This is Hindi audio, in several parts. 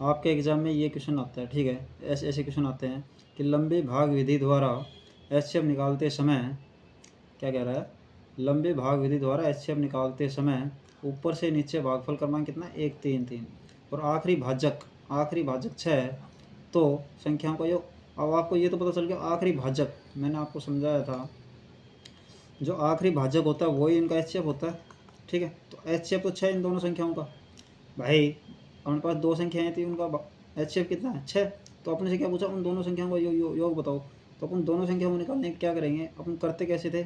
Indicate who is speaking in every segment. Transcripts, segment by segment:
Speaker 1: आपके एग्ज़ाम में ये क्वेश्चन आता है, ठीक है, ऐसे ऐसे क्वेश्चन आते हैं कि लंबी भाग विधि द्वारा एचसीएफ निकालते समय, क्या कह रहा है, लंबी भाग विधि द्वारा एचसीएफ निकालते समय ऊपर से नीचे भागफल क्रमांक कितना, 1 3 3 और आखिरी भाजक 6 है, तो संख्याओं का योग। अब आपको ये तो पता चल गया आखिरी भाजक, मैंने आपको समझाया था जो आखिरी भाजक होता है वही इनका एचसीएफ होता है, ठीक है। तो एचसीएफ तो 6 इन दोनों संख्याओं का। भाई अपने पास दो संख्याएं थी, उनका एचसीएफ कितना है, 6। तो अपने से क्या पूछा, उन दोनों संख्याओं का योग बताओ। तो अपन दोनों संख्याओं को निकालने क्या करेंगे, अपन करते कैसे थे,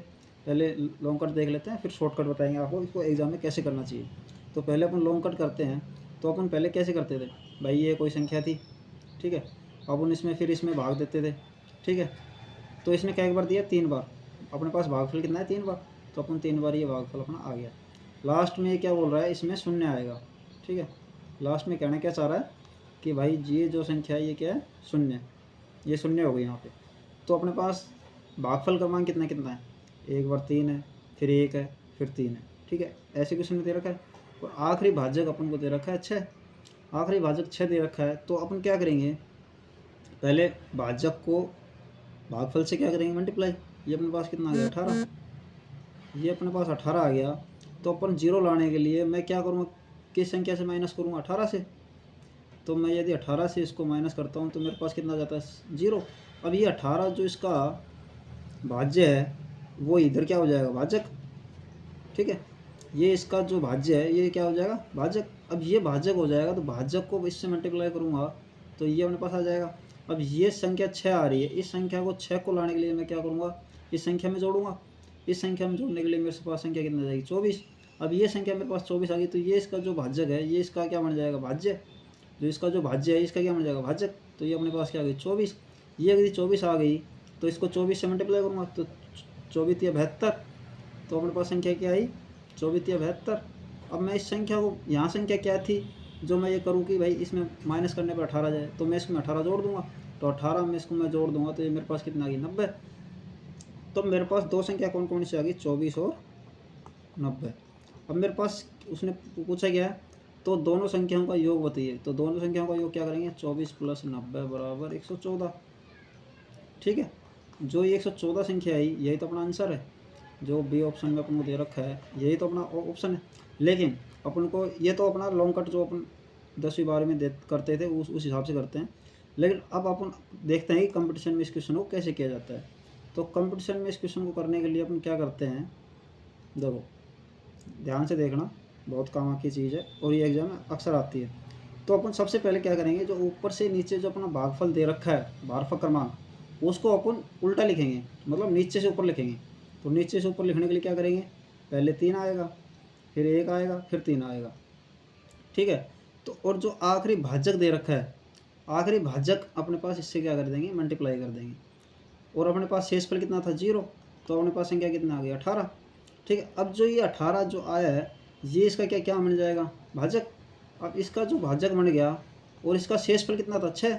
Speaker 1: पहले लॉन्ग कट देख लेते हैं, फिर शॉर्टकट बताएंगे आपको इसको एग्जाम में कैसे करना चाहिए। तो पहले अपन लॉन्ग कट करते हैं। तो अपन पहले कैसे करते थे, भाई ये कोई संख्या थी, ठीक है, अपन इसमें फिर इसमें भाग देते थे, ठीक है। तो इसने क्या एक बार दिया, 3 बार, अपने पास भागफल कितना है, 3 बार। तो अपन 3 बार ये भागफल अपना आ गया। लास्ट में ये क्या बोल रहा है, इसमें शून्य आएगा, ठीक है। लास्ट में कहना क्या चाह रहा है कि भाई ये जो संख्या है ये क्या है, शून्य, ये शून्य हो गई यहाँ पे। तो अपने पास भागफल क्रमांक कितना कितना है, एक बार 3 है, फिर 1 है, फिर 3 है, ठीक है, ऐसे क्वेश्चन में दे रखा है। और आखिरी भाजक अपन को दे रखा है 6, आखिरी भाजक 6 दे रखा है। तो अपन क्या करेंगे, पहले भाजक को भागफल से क्या करेंगे, मल्टीप्लाई। ये अपने पास कितना आ गया, 18, ये अपने पास 18 आ गया। तो अपन जीरो लाने के लिए मैं क्या करूँगा, किस संख्या से माइनस करूँगा, 18 से। तो मैं यदि 18 से इसको माइनस करता हूँ तो मेरे पास कितना आ जाता है, 0। अब ये 18 जो इसका भाज्य है वो इधर क्या हो जाएगा, भाजक, ठीक है। ये इसका जो भाज्य है ये क्या हो जाएगा, भाजक। अब ये भाजक हो जाएगा तो भाजक को इससे मल्टीप्लाई करूँगा तो ये अपने पास आ जाएगा। अब ये संख्या 6 आ रही है, इस संख्या को 6 को लाने के लिए मैं क्या करूँगा, इस संख्या में जोड़ूंगा। इस संख्या में जोड़ने के लिए मेरे पास संख्या कितना जाएगी, 24। अब ये संख्या मेरे पास 24 आ गई, तो ये इसका जो भाजक है ये इसका क्या बन जाएगा, भाज्य। जो इसका जो भाज्य है इसका क्या बन जाएगा, भाजक। तो ये अपने पास क्या आ गई, 24। ये यदि 24 आ गई तो इसको 24 से मल्टीप्लाई करूँगा तो 24 या 72। तो अपने पास संख्या क्या आई, 24 या 72। अब मैं इस संख्या को, यहाँ संख्या क्या थी जो मैं ये करूँ कि भाई इसमें माइनस करने पर 18 जाए, तो मैं इसमें 18 जोड़ दूंगा। तो 18 में इसको मैं जोड़ दूंगा तो ये मेरे पास कितना आ गई, 90। तो मेरे पास दो संख्या कौन कौन सी आ गई, 24 और 90। अब मेरे पास उसने पूछा गया है तो दोनों संख्याओं का योग बताइए। तो दोनों संख्याओं का योग क्या करेंगे, 24 + 90 बराबर 114, ठीक है। जो ये 114 संख्या आई यही तो अपना आंसर है, जो बी ऑप्शन में अपन को दे रखा है यही तो अपना ऑप्शन है। लेकिन अपन को ये तो अपना लॉन्ग कट जो अपन 10वीं 12वीं में करते थे उस हिसाब से करते हैं। लेकिन अब अपन देखते हैं कि कंपटीशन में इस क्वेश्चन को कैसे किया जाता है। तो कंपटीशन में इस क्वेश्चन को करने के लिए अपन क्या करते हैं, देखो ध्यान से देखना, बहुत काम की चीज़ है और ये एग्जाम में अक्सर आती है। तो अपन सबसे पहले क्या करेंगे, जो ऊपर से नीचे जो अपना भागफल दे रखा है, भागफल क्रमांक, उसको अपन उल्टा लिखेंगे, मतलब नीचे से ऊपर लिखेंगे। तो नीचे से ऊपर लिखने के लिए क्या करेंगे, पहले 3 आएगा, फिर 1 आएगा, फिर 3 आएगा, ठीक है। तो और जो आखिरी भाजक दे रखा है, आखिरी भाजक अपने पास इससे क्या कर देंगे, मल्टीप्लाई कर देंगे। और अपने पास शेषफल कितना था, 0। तो अपने पास संख्या कितना आ गया, 18, ठीक है। अब जो ये 18 जो आया है ये इसका क्या क्या बन जाएगा, भाजक। अब इसका जो भाजक बन गया और इसका शेषफल कितना था, 6।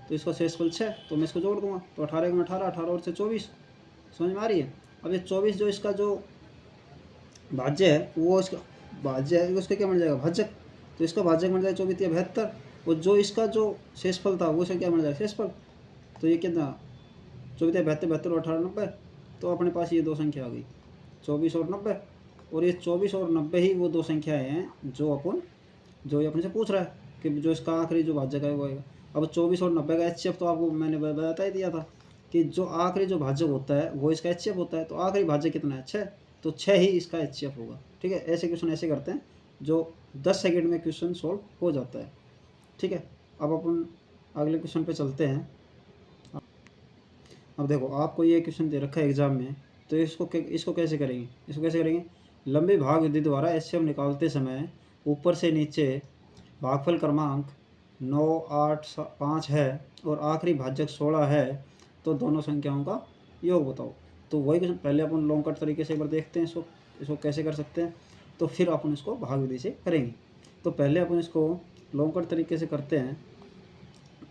Speaker 1: तो इसका शेषफल 6, तो मैं इसको जोड़ दूंगा। तो 18 में 18, 18 और से 24, समझ में आ रही है। अब ये 24 जो इसका जो भाज्य है वो इसका भाज्य है, उसका क्या बन जाएगा, भाजक। तो इसका भाजक बन जाएगा 24 या 72। और जो इसका जो शेषफल था वो इसका क्या बन जाएगा, शेषफल। तो ये कितना, 24 या 72, 72 और 18, 90। तो अपने पास ये दो संख्या आ गई, 24 और 90। और ये 24 और 90 ही वो दो संख्याएँ हैं जो ये अपने से पूछ रहा है कि जो इसका आखिरी जो भाजक है वो आएगा। अब 24 और 90 का एचसीएफ तो आपको मैंने बता ही दिया था कि जो आखिरी जो भाजक होता है वो इसका एचसीएफ होता है। तो आखिरी भाजक कितना है, 6। तो 6 ही इसका एचसीएफ होगा, ठीक है। ऐसे क्वेश्चन ऐसे करते हैं जो 10 सेकंड में क्वेश्चन सॉल्व हो जाता है, ठीक है। अब अपन अगले क्वेश्चन पे चलते हैं। अब देखो आपको ये क्वेश्चन दे रखा है एग्जाम में, तो इसको कैसे करेंगे, लंबी भाग विधि द्वारा एचसीएफ निकालते समय ऊपर से नीचे भागफल क्रमांक 9, 8, 5 है और आखिरी भाजक 16 है, तो दोनों संख्याओं का योग बताओ। तो वही क्वेश्चन पहले अपन लॉन्ग कट तरीके से एक बार देखते हैं इसको कैसे कर सकते हैं, तो फिर अपन इसको भाग विधि से करेंगे। तो पहले अपन इसको लॉन्ग कट तरीके से करते हैं।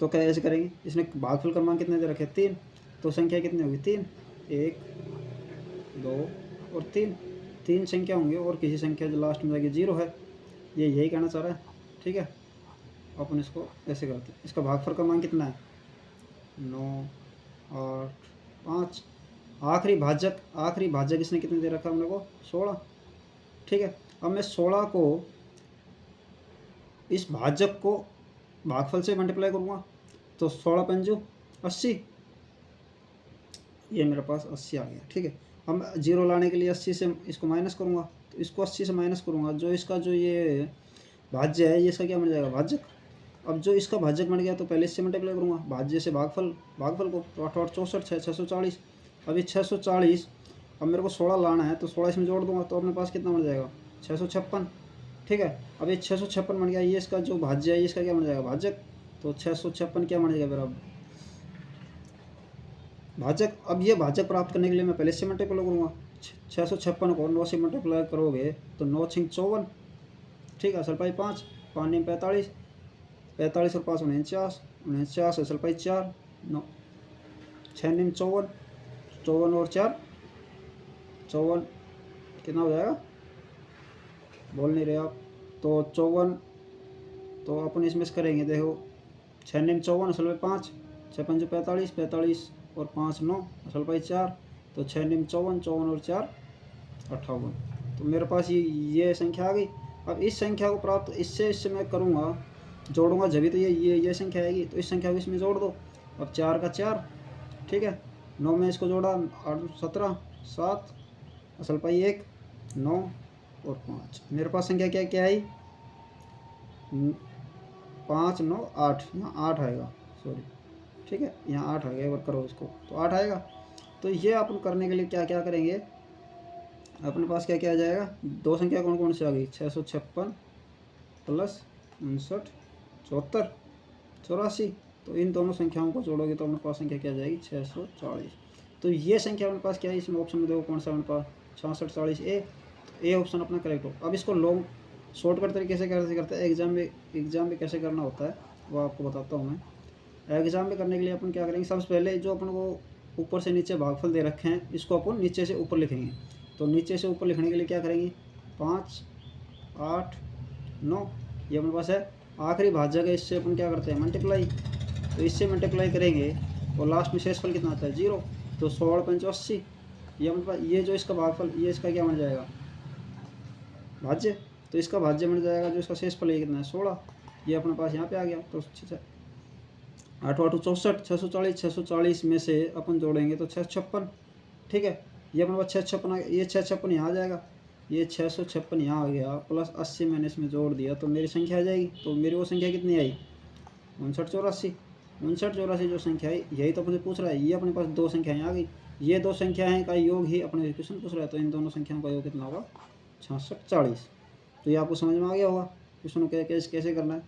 Speaker 1: तो कैसे करेंगे, इसने भागफल क्रमांक कितने दे रखे, 3। तो संख्या कितनी होगी, 3, 1, 2 और 3 संख्या होंगे और किसी संख्या जो लास्ट में जाएगी 0 है, ये यही कहना चाह रहा है, ठीक है। अपन इसको ऐसे करते हैं, इसका भागफल का मान कितना है 9, 8, 5। आखिरी भाजक इसने कितने दे रखा है हमने को 16। ठीक है, अब मैं 16 को इस भाजक को भागफल से मल्टीप्लाई करूँगा तो 16 पंजू 80, ये मेरे पास 80 आ गया। ठीक है, अब मैं जीरो लाने के लिए 80 से इसको माइनस करूँगा, तो इसको 80 से माइनस करूँगा, जो इसका जो ये भाज्य है ये इसका क्या बन जाएगा भाजक। अब जो इसका भाजक बन गया तो पहले इससे मल्टीप्लाई करूँगा, भाज्य से भागफल को, तो 8 8 64 640। अब ये 640, अब मेरे को 16 लाना है तो 16 इसमें जोड़ दूंगा तो अपने पास कितना बन जाएगा 656। ठीक है, अब ये 656 बन गया, ये इसका जो भाज्य है ये इसका क्या बन जाएगा भाजक, तो 656 क्या बन जाएगा मेरा भाजक। अब ये भाजक प्राप्त करने के लिए मैं पहले से मल्टीप्लाई करूँगा, 656 को 9 से मल्टीप्लाई करोगे तो 9 6 54। ठीक है, असल पाई 5, 5 9 45, 45 और 5 49, 49 असल पाई 4, 9 6 9 54, 54 और 4 54 कितना हो जाएगा, बोल नहीं रहे आप, तो 54, तो अपन इसमें से करेंगे, देखो 6 9 54 असल में 5, 6 5 45, 45 और 5 9 असल पाई 4, तो 6 9 54, 54 और 4 58। तो मेरे पास ये संख्या आ गई। अब इस संख्या को प्राप्त इससे मैं करूँगा, जोड़ूंगा जब भी तो ये संख्या आएगी, तो इस संख्या को इसमें जोड़ दो। अब 4 का 4, ठीक है, 9 में इसको जोड़ा 8 17 7 असल पाई 1 9 और 5, मेरे पास संख्या क्या क्या आई 5 9 8, यहाँ 8 आएगा, सॉरी ठीक है, यहाँ 8 आएगा, एक बार करो इसको तो 8 आएगा। तो ये अपन करने के लिए क्या क्या करेंगे, अपने पास क्या क्या आ जाएगा, दो संख्या कौन कौन सी आ गई 656 प्लस 59 74 84, तो इन दोनों संख्याओं को जोड़ोगे तो अपने पास संख्या क्या आ जाएगी 640। तो ये संख्या अपने पास क्या है, इसमें ऑप्शन में देखो कौन सा अपने पास 66 40 ए, तो ए ऑप्शन अपना करेक्ट हो। अब इसको लॉन्ग शॉर्टकट तरीके से कैसे करते हैं, एग्जाम में कैसे करना होता है वो आपको बताता हूँ मैं। एग्जाम में करने के लिए अपन क्या करेंगे, सबसे पहले जो अपन को ऊपर से नीचे भागफल दे रखे हैं इसको अपन नीचे से ऊपर लिखेंगे। तो नीचे से ऊपर लिखने के लिए क्या करेंगे 5 8 9, ये अपने पास है आखिरी भाजक है, इससे अपन क्या करते हैं मल्टीप्लाई, तो इससे मल्टीप्लाई करेंगे और लास्ट में शेषफल कितना आता है 0, तो 16 5 80, ये अपने पास ये जो इसका भागफल ये इसका क्या बन जाएगा भाज्य, तो इसका भाज्य बन जाएगा जो इसका शेषफल है कितना है 16, ये अपने पास यहाँ पे आ गया। तो 8 8 64 640, 640 में से अपन जोड़ेंगे तो 656, ठीक है, ये अपने पास 656 आ गया, ये 656 यहाँ आ जाएगा, ये 656 यहाँ आ गया, प्लस 80 मैंने इसमें जोड़ दिया तो मेरी संख्या आ जाएगी। तो मेरी वो संख्या कितनी आई 59 84 जो संख्या है यही तो अपने पूछ रहा है, ये अपने पास दो संख्याएँ आ गई, ये दो संख्याएँ का योग ही अपने क्वेश्चन पूछ रहा है, तो इन दोनों संख्याओं का योग कितना होगा 66 40। तो ये आपको समझ में आ गया होगा क्वेश्चन कैसे करना है।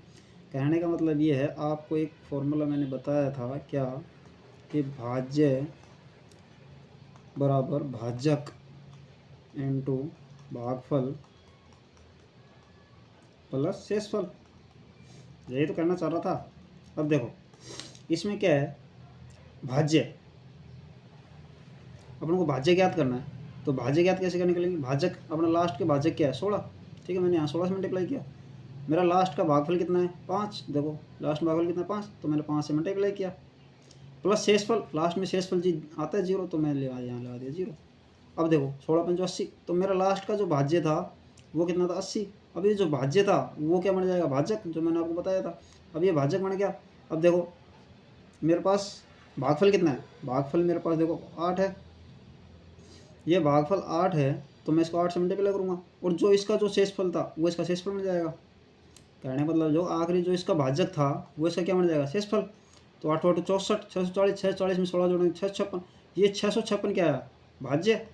Speaker 1: कहने का मतलब ये है, आपको एक फॉर्मूला मैंने बताया था क्या कि भाज्य बराबर भाजक इनटू भागफल प्लस शेषफल, यही तो करना चाह रहा था। अब देखो इसमें क्या है भाज्य, अपन को भाज्य ज्ञात करना है, तो भाज्य ज्ञात कैसे करने के लिए, भाजक अपना लास्ट के भाजक क्या है 16, ठीक है, मैंने यहाँ 16 से मल्टीप्लाई किया, मेरा लास्ट का भागफल कितना है 5, देखो लास्ट में भागफल कितना है 5, तो मैंने 5 से मल्टीप्लाई किया, प्लस शेषफल, लास्ट में शेषफल जी आता है 0, तो मैंने यहाँ लगा दिया 0। अब देखो 16 5 80, तो मेरा लास्ट का जो भाज्य था वो कितना था 80, अब ये जो भाज्य था वो क्या बन जाएगा भाजक, जो मैंने आपको बताया था, अब ये भाजक बन गया। अब देखो मेरे पास भागफल कितना है, भागफल मेरे पास देखो 8 है, ये भागफल 8 है, तो मैं इसको 8 से मल्टीप्लाई करूँगा और जो इसका जो शेषफल था वो इसका शेषफल बन जाएगा। कहने मतलब जो आखिरी जो इसका भाजक था वो इसका क्या बन जाएगा शेषफल, तो 8 8 64 640, 640 में 16 जोड़ेंगे 656, ये 656 क्या है भाज्य,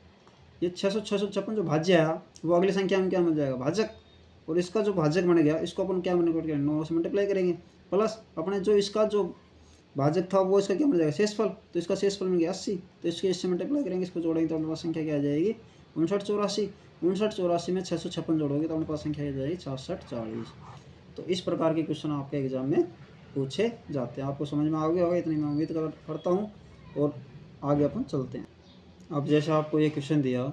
Speaker 1: ये 656 जो भाज्य आया वो अगली संख्या में क्या बन जाएगा भाजक, और इसका जो भाजक बन गया इसको अपन क्या करेंगे 9 से मल्टीप्लाई करेंगे, प्लस अपने जो इसका जो भाजक था वो इसका क्या बन जाएगा शेषफल, तो इसका शेषफल बन गया 80, तो इसके इससे मल्टीप्लाई करेंगे, इसको जोड़ेंगे तो अपने पास संख्या क्या आ जाएगी 59 84 में 656 जोड़ोगे तो अपने पास संख्या आ जाएगी 66 40। तो इस प्रकार के क्वेश्चन आपके एग्जाम में पूछे जाते हैं। आपको समझ में आ गया होगा, इतनी मैं उम्मीद करता हूँ, और आगे अपन चलते हैं। अब जैसे आपको ये क्वेश्चन दिया,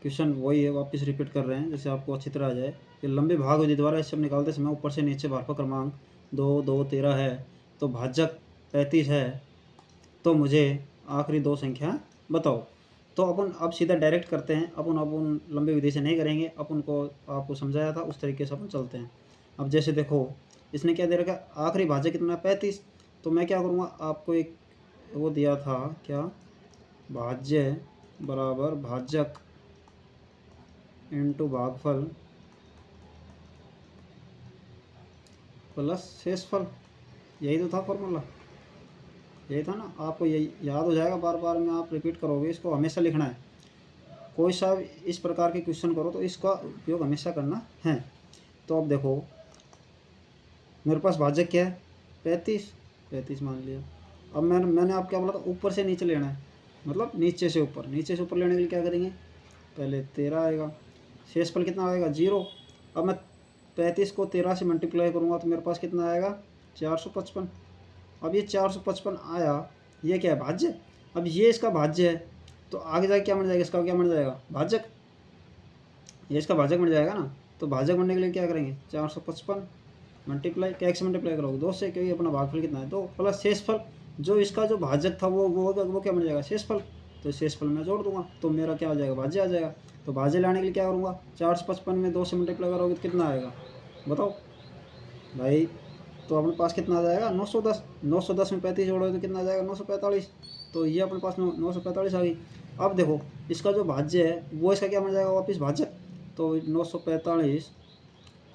Speaker 1: क्वेश्चन वही है वापस रिपीट कर रहे हैं जैसे आपको अच्छी तरह आ जाए। कि लंबी भाग विधि द्वारा एचसीएफ निकालते समय ऊपर से नीचे भाजक क्रमांक 2, 2, 13 है, तो भाजक 35 है, तो मुझे आखिरी दो संख्या बताओ। तो अपन अब सीधा डायरेक्ट करते हैं, अपन लंबी विधि से नहीं करेंगे, अपन को आपको समझाया था उस तरीके से अपन चलते हैं। अब जैसे देखो इसने क्या दे रखा है, आखिरी भाजक कितना है 35, तो मैं क्या करूँगा, आपको एक वो दिया था क्या, भाज्य बराबर भाजक इंटू भागफल प्लस शेषफल, यही तो था फॉर्मूला, यही था ना। आपको यही याद हो जाएगा, बार बार में आप रिपीट करोगे, इसको हमेशा लिखना है। कोई सा इस प्रकार के क्वेश्चन करो तो इसका उपयोग हमेशा करना है। तो अब देखो मेरे पास भाजक क्या है 35 मान लिया। अब मैंने आप क्या बोला था, ऊपर से नीचे लेना है, मतलब नीचे से ऊपर लेने के लिए क्या करेंगे, पहले 13 आएगा, शेषफल कितना आएगा 0। अब मैं 35 को 13 से मल्टीप्लाई करूँगा तो मेरे पास कितना आएगा 455। अब ये 455 आया, ये क्या है भाज्य। अब ये इसका भाज्य है, तो आगे जाके क्या बन जाएगा, इसका क्या बन जाएगा भाजक, ये इसका भाजक बन जाएगा ना। तो भाजक बनने के लिए क्या करेंगे, 455 मल्टीप्लाई, क्या से मल्टीप्लाई करोगे 2 से, क्योंकि अपना भागफल कितना है 2, प्लस शेषफल, जो इसका जो भाजक था वो क्या बन जाएगा शेषफल, तो शेषफल में जोड़ दूंगा तो मेरा क्या आ जाएगा भाज्य आ जाएगा। तो भाज्य लाने के लिए क्या करूँगा, 455 में 2 से मल्टीप्लाई करोगे तो कितना आएगा बताओ भाई। तो अपने पास कितना आ जाएगा 910, 910 में 35 जोड़ोगे तो कितना आ जाएगा 945। तो ये अपने पास 945 आ गई। अब देखो इसका जो भाज्य है वो इसका क्या बन जाएगा वापस भाजक, तो 945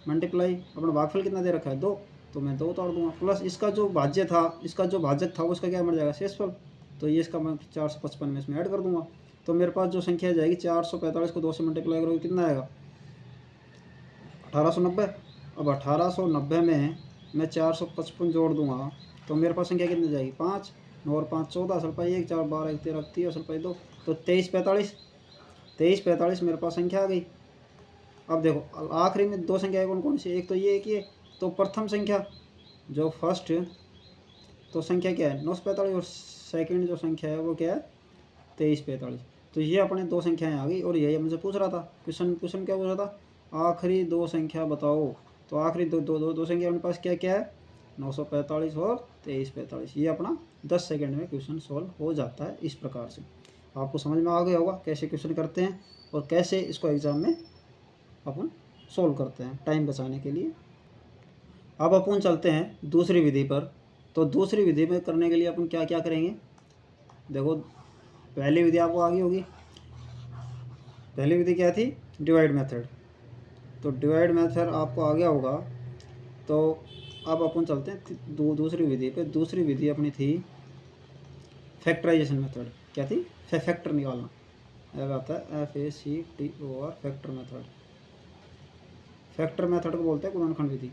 Speaker 1: मल्टीप्लाई अपना भागफल कितना दे रखा है 2, तो मैं 2 उतार दूंगा, प्लस इसका जो भाज्य था, इसका जो भाजक था उसका क्या बन जाएगा शेषफल, तो ये इसका मैं 455 में इसमें ऐड कर दूंगा। तो मेरे पास जो संख्या जाएगी 445 को 2 से मल्टीप्लाई करोगे कितना आएगा 1890। अब 1890 में मैं 455 जोड़ दूंगा तो मेरे पास संख्या कितनी जाएगी 5, 9 और 5 14, असल पाई 1, 4 12 1 13 30, असल पाई 2, तो 2345 मेरे पास संख्या आ गई। अब देखो आखिरी में दो संख्या कौन कौन सी, एक तो ये एक ये, तो प्रथम संख्या जो फर्स्ट तो संख्या क्या है 945 और सेकंड जो संख्या है वो क्या है 2345। तो ये अपने दो संख्याएं आ गई। और यही मुझे पूछ रहा था क्वेश्चन क्या पूछ रहा था, आखिरी दो संख्या बताओ। तो आखिरी दो संख्या अपने पास क्या क्या है 945 और 2345। ये अपना 10 सेकंड में क्वेश्चन सॉल्व हो जाता है। इस प्रकार से आपको समझ में आ गया होगा कैसे क्वेश्चन करते हैं और कैसे इसको एग्ज़ाम में अपन सोल्व करते हैं टाइम बचाने के लिए। अब अपन चलते हैं दूसरी विधि पर। तो दूसरी विधि में करने के लिए अपन क्या क्या करेंगे, देखो पहली विधि आपको आ गई होगी। पहली विधि क्या थी डिवाइड मेथड, तो डिवाइड मेथड आपको आ गया होगा। तो अब अपन चलते हैं दूसरी विधि पे। दूसरी विधि अपनी थी फैक्टराइजेशन मेथड। क्या थी फैक्टर निकालना, आता है FACTOR factor method. Factor method को बोलते हैं गुणनखंड विधि।